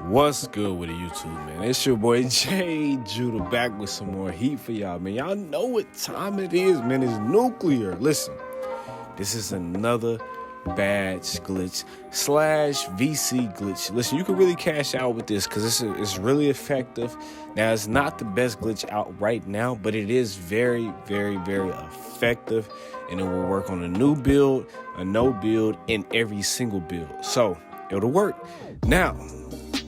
What's good with the YouTube, man? It's your boy J Judah back with some more heat for y'all, man. Y'all know what time it is, man. It's nuclear. Listen, this is another badge glitch / VC glitch. Listen, you can really cash out with this because it's really effective. Now, it's not the best glitch out right now, but it is very, very, very effective, and it will work on a new build, a no build, and every single build. So it'll work. Now,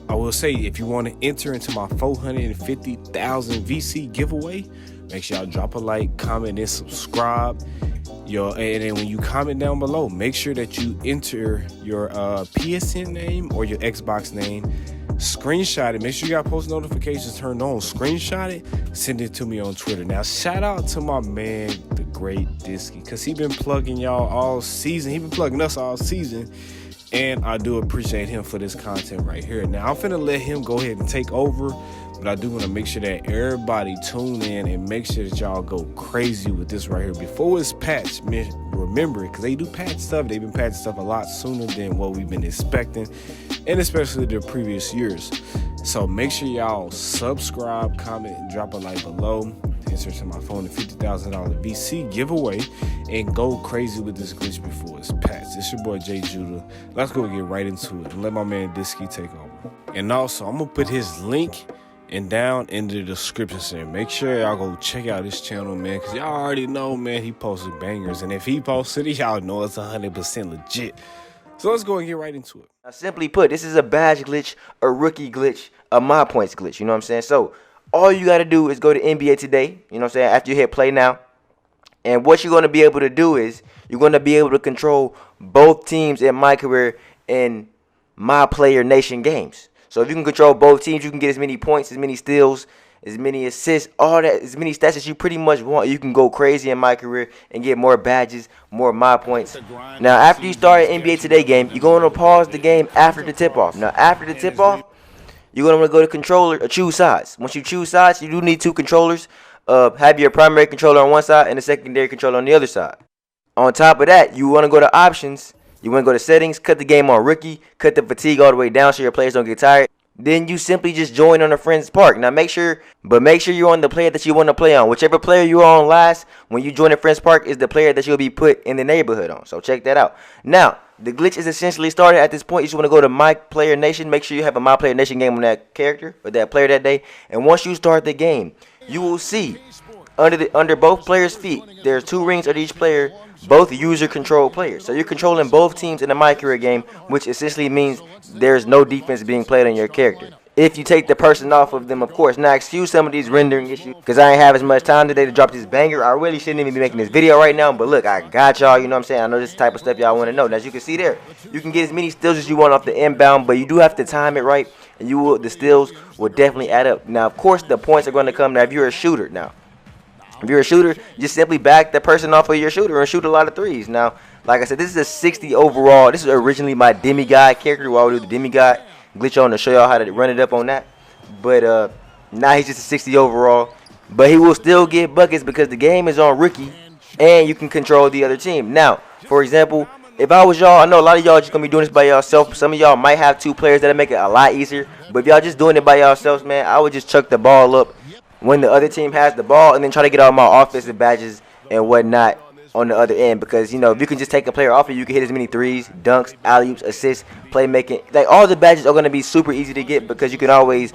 I will say, if you want to enter into my 450,000 VC giveaway, make sure y'all drop a like, comment, and subscribe. And then when you comment down below, make sure that you enter your PSN name or your Xbox name. Screenshot it. Make sure you got post notifications turned on. Screenshot it. Send it to me on Twitter. Now, shout out to my man, the Great Denski, because he been plugging y'all all season. He been plugging us all season. And I do appreciate him for this content right here. Now, I'm finna let him go ahead and take over, but I do want to make sure that everybody tune in and make sure that y'all go crazy with this right here. Before it's patched, man, remember it, because they do patch stuff. They've been patching stuff a lot sooner than what we've been expecting, and especially the previous years. So make sure y'all subscribe, comment, and drop a like below. Enter to my phone, the $50,000 VC giveaway, and go crazy with this glitch before it's patched. It's your boy J Judah. Let's go get right into it and let my man Denski take over. And also, I'm gonna put his link down in the description center. Make sure y'all go check out his channel, man, because y'all already know, man, he posted bangers, and if he posted it, y'all know it's 100% legit. So let's go and get right into it. Now, simply put, this is a badge glitch, a rookie glitch, a my points glitch. You know what I'm saying? So all you got to do is go to NBA Today, you know what I'm saying, after you hit play now. And what you're going to be able to do is you're going to be able to control both teams in my career in my player nation games. So if you can control both teams, you can get as many points, as many steals, as many assists, all that, as many stats as you pretty much want. You can go crazy in my career and get more badges, more my points. Now, after you start an NBA Today game, you're going to pause the game after the tip-off. Now, after the tip-off, you're going to want to go to controller or choose sides. Once you choose sides, you do need two controllers. Have your primary controller on one side and the secondary controller on the other side. On top of that, you want to go to options. You want to go to settings, cut the game on rookie, cut the fatigue all the way down so your players don't get tired. Then you simply just join on a friend's park. Now make sure you're on the player that you want to play on. Whichever player you're on last when you join a friend's park is the player that you'll be put in the neighborhood on. So check that out. Now, the glitch is essentially started at this point. You just want to go to My Player Nation. Make sure you have a My Player Nation game on that character or that player that day. And once you start the game, you will see under both players' feet, there's two rings under each player, both user control players. So you're controlling both teams in a My Career game, which essentially means there's no defense being played on your character. If you take the person off of them, of course. Now, excuse some of these rendering issues, because I ain't have as much time today to drop this banger. I really shouldn't even be making this video right now, but look, I got y'all, you know what I'm saying? I know this type of stuff y'all want to know. Now, as you can see there, you can get as many steals as you want off the inbound, but you do have to time it right, and the steals will definitely add up. Now, of course, the points are going to come. Now, if you're a shooter, if you're a shooter, just simply back the person off of your shooter and shoot a lot of threes. Now, like I said, this is a 60 overall. This is originally my demigod character, where I would do the demigod glitch on to show y'all how to run it up on that. But now he's just a 60 overall. But he will still get buckets because the game is on rookie and you can control the other team. Now, for example, if I was y'all, I know a lot of y'all just going to be doing this by yourself. Some of y'all might have two players that'll make it a lot easier. But if y'all just doing it by yourselves, man, I would just chuck the ball up when the other team has the ball and then try to get all my offensive badges and whatnot on the other end, because, you know, if you can just take a player off you can hit as many threes, dunks, alley-oops, assists, playmaking. Like, all the badges are going to be super easy to get because you can always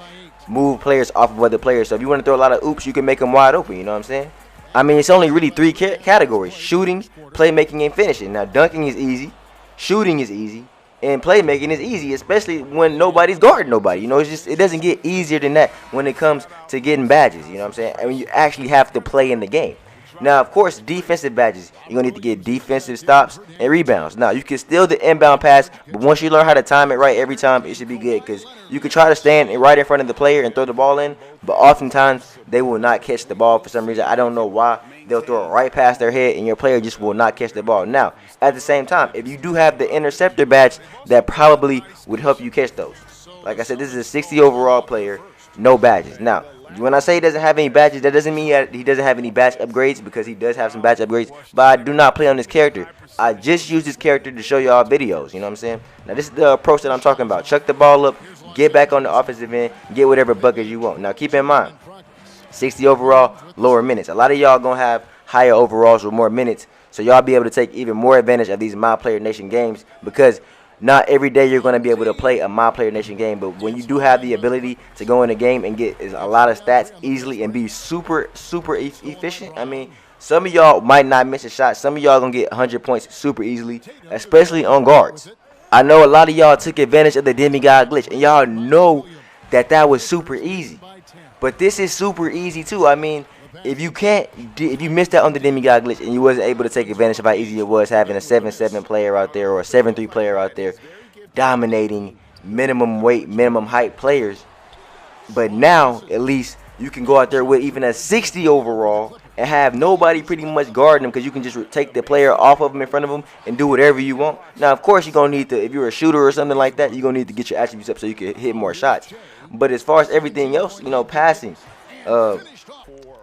move players off of other players. So if you want to throw a lot of oops, you can make them wide open, you know what I'm saying? I mean, it's only really three categories: shooting, playmaking, and finishing. Now, dunking is easy, shooting is easy, and playmaking is easy, especially when nobody's guarding nobody. You know, it doesn't get easier than that when it comes to getting badges, you know what I'm saying? I mean, you actually have to play in the game. Now, of course, defensive badges, you're going to need to get defensive stops and rebounds. Now, you can steal the inbound pass, but once you learn how to time it right every time, it should be good, because you can try to stand right in front of the player and throw the ball in, but oftentimes they will not catch the ball for some reason. I don't know why. They'll throw it right past their head, and your player just will not catch the ball. Now, at the same time, if you do have the interceptor badge, that probably would help you catch those. Like I said, this is a 60 overall player, no badges. Now, when I say he doesn't have any badges, that doesn't mean that he doesn't have any badge upgrades, because he does have some badge upgrades. But I do not play on this character. I just use this character to show y'all videos, you know what I'm saying? Now, this is the approach that I'm talking about. Chuck the ball up, get back on the offensive end, get whatever buckets you want. Now keep in mind, 60 overall, lower minutes. A lot of y'all gonna have higher overalls with more minutes, so y'all be able to take even more advantage of these My Player Nation games, because not every day you're gonna be able to play a My Player Nation game. But when you do have the ability to go in a game and get a lot of stats easily and be super efficient, I mean, some of y'all might not miss a shot. Some of y'all gonna get 100 points super easily, especially on guards. I know a lot of y'all took advantage of the demigod glitch, and y'all know that was super easy. But this is super easy too. I mean, if you missed out on the demigod glitch and you wasn't able to take advantage of how easy it was having a 7-7 player out there or a 7-3 player out there dominating minimum weight, minimum height players, but now at least you can go out there with even a 60 overall and have nobody pretty much guarding them, because you can just take the player off of them in front of them and do whatever you want. Now, of course, you're going to need to, if you're a shooter or something like that, you're going to need to get your attributes up so you can hit more shots. But as far as everything else, you know, passing,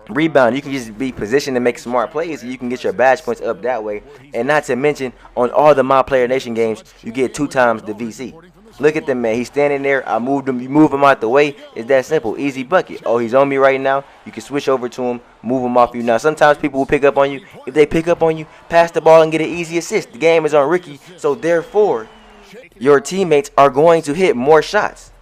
rebound, you can just be positioned to make smart plays, and you can get your badge points up that way. And not to mention, on all the My Player Nation games, you get 2 times the VC. Look at them, man. He's standing there. I moved him. You move him out the way. It's that simple. Easy bucket. Oh, he's on me right now. You can switch over to him, move him off you. Now, sometimes people will pick up on you. If they pick up on you, pass the ball and get an easy assist. The game is on Ricky, so therefore, your teammates are going to hit more shots.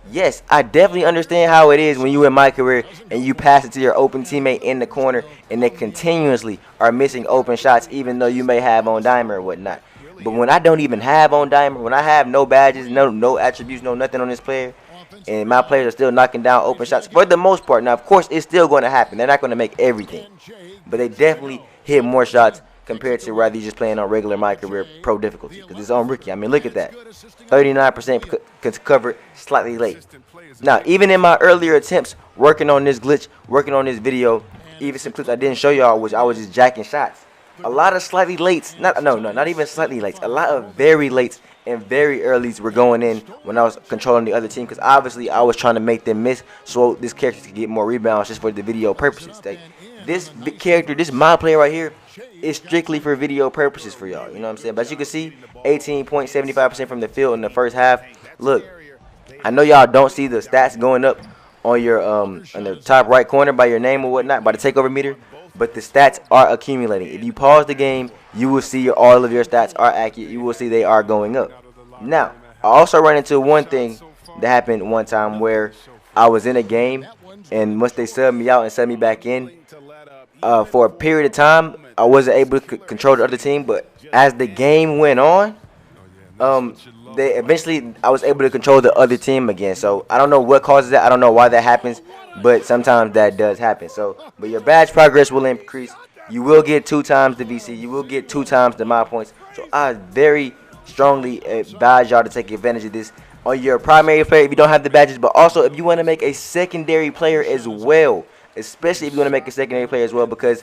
Yes, I definitely understand how it is when you in my career and you pass it to your open teammate in the corner and they continuously are missing open shots, even though you may have on diamond or whatnot. But when I don't even have on diamond, when I have no badges, no attributes, no nothing on this player, and my players are still knocking down open shots for the most part. Now, of course, it's still going to happen. They're not going to make everything, but they definitely hit more shots compared to rather you just playing on regular My Career Pro difficulty, because it's on Ricky. I mean, look at that. 39% covered slightly late. Now, even in my earlier attempts working on this glitch, working on this video, even some clips I didn't show y'all, which I was just jacking shots. A lot of slightly lates, not even slightly lates, a lot of very lates and very earlys were going in when I was controlling the other team, because obviously I was trying to make them miss so this character could get more rebounds just for the video purposes. Like, this character, this My Player right here, is strictly for video purposes for y'all. You know what I'm saying? But as you can see, 18.75% from the field in the first half. Look, I know y'all don't see the stats going up on your on the top right corner by your name or whatnot, by the takeover meter, but the stats are accumulating. If you pause the game, you will see all of your stats are accurate. You will see they are going up. Now, I also ran into one thing that happened one time where I was in a game, and once they subbed me out and subbed me back in, for a period of time, I wasn't able to control the other team. But as the game went on, I was able to control the other team again. So I don't know what causes that. I don't know why that happens, but sometimes that does happen. So, but your badge progress will increase. You will get 2 times the VC. You will get 2 times the my points. So I very strongly advise y'all to take advantage of this on your primary player if you don't have the badges, but also if you want to make a secondary player as well. Especially if you want to make a secondary player as well, because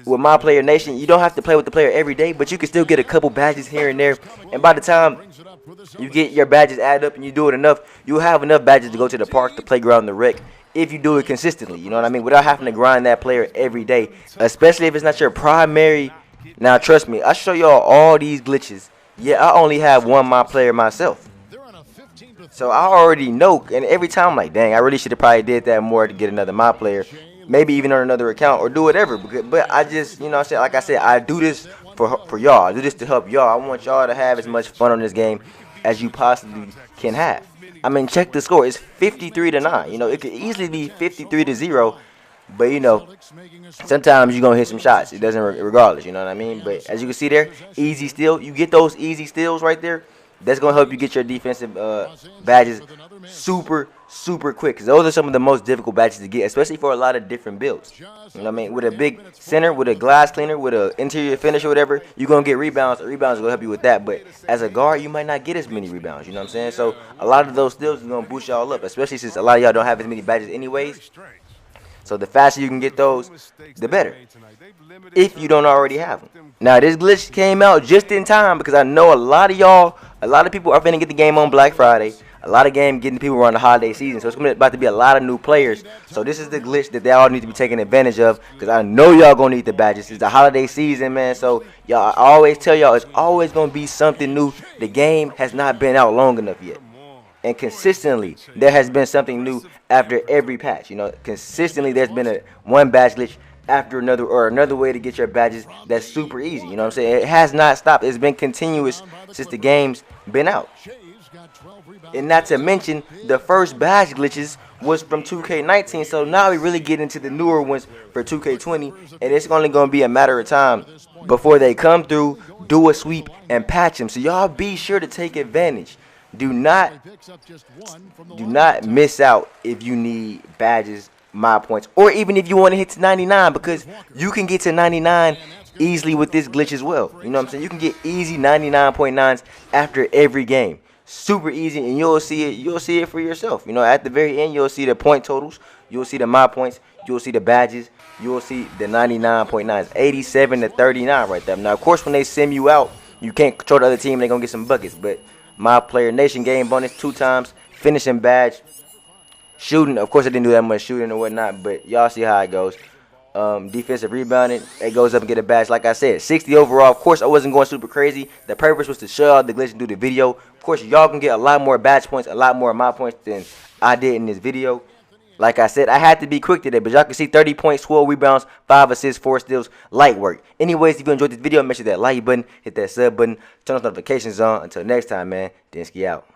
with My Player Nation, you don't have to play with the player every day, but you can still get a couple badges here and there. And by the time you get your badges added up and you do it enough, you'll have enough badges to go to the park, the playground, the rec, if you do it consistently. You know what I mean? Without having to grind that player every day, especially if it's not your primary. Now, trust me, I show y'all all these glitches. Yeah, I only have one My Player myself. So I already know, and every time I'm like, dang, I really should have probably did that more to get another My Player, maybe even on another account or do whatever. But I just, you know what I'm saying, like I said, I do this for y'all. I do this to help y'all. I want y'all to have as much fun on this game as you possibly can have. I mean, check the score. It's 53-9. You know, it could easily be 53-0. But, you know, sometimes you're going to hit some shots. It doesn't regardless, you know what I mean? But as you can see there, easy steal. You get those easy steals right there. That's going to help you get your defensive badges super quick. Because those are some of the most difficult badges to get, especially for a lot of different builds. You know what I mean? With a big center, with a glass cleaner, with an interior finish or whatever, you're going to get rebounds. Rebounds are going to help you with that. But as a guard, you might not get as many rebounds. You know what I'm saying? So a lot of those steals are going to boost y'all up, especially since a lot of y'all don't have as many badges anyways. So the faster you can get those, the better, if you don't already have them. Now, this glitch came out just in time because I know a lot of people are finna get the game on Black Friday. A lot of games getting people around the holiday season. So it's about to be a lot of new players. So this is the glitch that they all need to be taking advantage of, because I know y'all going to need the badges. It's the holiday season, man. So y'all, I always tell y'all, it's always going to be something new. The game has not been out long enough yet. And consistently, there has been something new after every patch. You know, consistently there's been one badge glitch after another, or another way to get your badges that's super easy. You know what I'm saying? It has not stopped. It's been continuous since the game's been out. And not to mention, the first badge glitches was from 2K19, so now we really get into the newer ones for 2K20, and it's only going to be a matter of time before they come through, do a sweep, and patch them. So y'all be sure to take advantage. Do not miss out if you need badges, mod points, or even if you want to hit to 99, because you can get to 99 easily with this glitch as well. You know what I'm saying? You can get easy 99.9s after every game. Super easy, and you'll see it for yourself. You know, at the very end, you'll see the point totals, you'll see the mod points, you'll see the badges, you'll see the 99.9s, 87 to 39 right there. Now, of course, when they sim you out, you can't control the other team, they're going to get some buckets, but my player nation game bonus 2 times, finishing badge, shooting. Of course, I didn't do that much shooting or whatnot, but y'all see how it goes. Defensive rebounding, it goes up and get a badge. Like I said, 60 overall. Of course, I wasn't going super crazy. The purpose was to show y'all the glitch and do the video. Of course, y'all can get a lot more badge points, a lot more of my points than I did in this video. Like I said, I had to be quick today, but y'all can see 30 points, 12 rebounds, 5 assists, 4 steals, light work. Anyways, if you enjoyed this video, make sure that like button, hit that sub button, turn those notifications on. Until next time, man, Denski out.